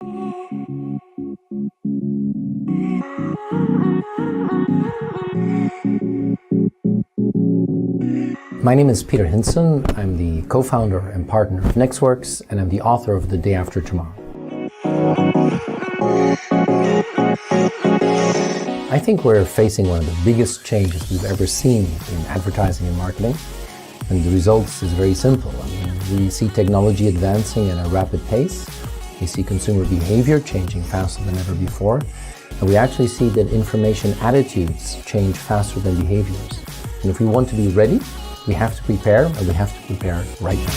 My name is Peter Hinssen. I'm the co-founder and partner of Nextworks, and I'm the author of The Day After Tomorrow. I think we're facing one of the biggest changes we've ever seen in advertising and marketing, and the results is very simple. We see technology advancing at a rapid pace. We see consumer behavior changing faster than ever before, and we actually see that information attitudes change faster than behaviors. And if we want to be ready, we have to prepare, and we have to prepare right now.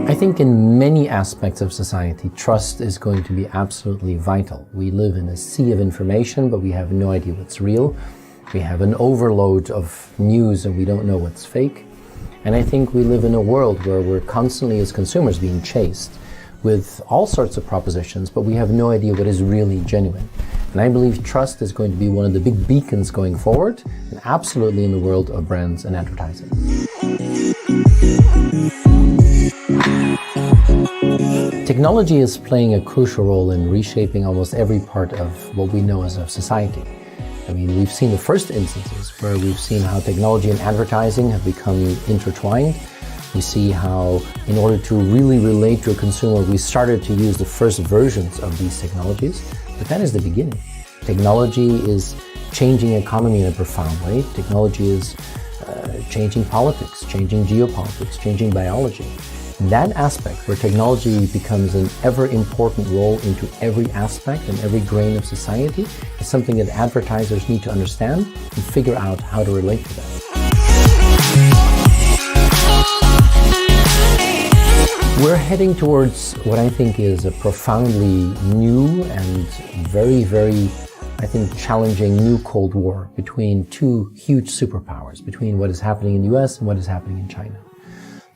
I think in many aspects of society, trust is going to be absolutely vital. We live in a sea of information, but we have no idea what's real. We have an overload of news and we don't know what's fake. And I think we live in a world where we're constantly, as consumers, being chased with all sorts of propositions, but we have no idea what is really genuine. And I believe trust is going to be one of the big beacons going forward, and absolutely in the world of brands and advertising. Technology is playing a crucial role in reshaping almost every part of what we know as a society. I mean, we've seen the first instances where we've seen how technology and advertising have become intertwined. We see how, in order to really relate to a consumer, we started to use the first versions of these technologies, but that is the beginning. Technology is changing economy in a profound way. Technology is changing politics, changing geopolitics, changing biology. That aspect where technology becomes an ever important role into every aspect and every grain of society is something that advertisers need to understand and figure out how to relate to that. We're heading towards what I think is a profoundly new and very, I think, challenging new Cold War between two huge superpowers, between what is happening in the US and what is happening in China.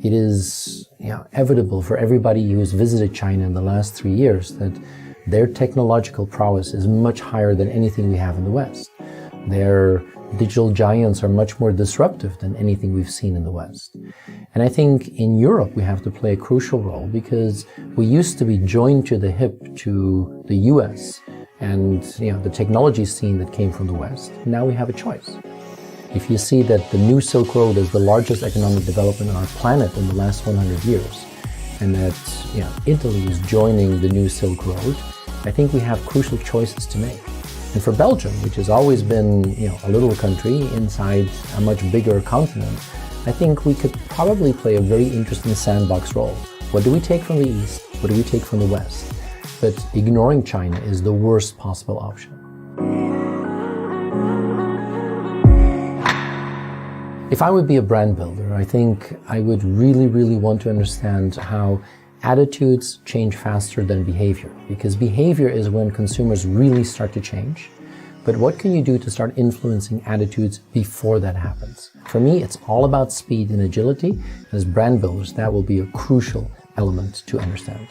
It is inevitable for everybody who's visited China in the last 3 years that their technological prowess is much higher than anything we have in the West. Their digital giants are much more disruptive than anything we've seen in the West. And I think in Europe we have to play a crucial role because we used to be joined to the hip to the US and the technology scene that came from the West. Now we have a choice. If you see that the new Silk Road is the largest economic development on our planet in the last 100 years, and that Italy is joining the new Silk Road, I think we have crucial choices to make. And for Belgium, which has always been a little country inside a much bigger continent, I think we could probably play a very interesting sandbox role. What do we take from the East? What do we take from the West? But ignoring China is the worst possible option. If I would be a brand builder, I think I would really want to understand how attitudes change faster than behavior, because behavior is when consumers really start to change. But what can you do to start influencing attitudes before that happens? For me, it's all about speed and agility. As brand builders, that will be a crucial element to understand.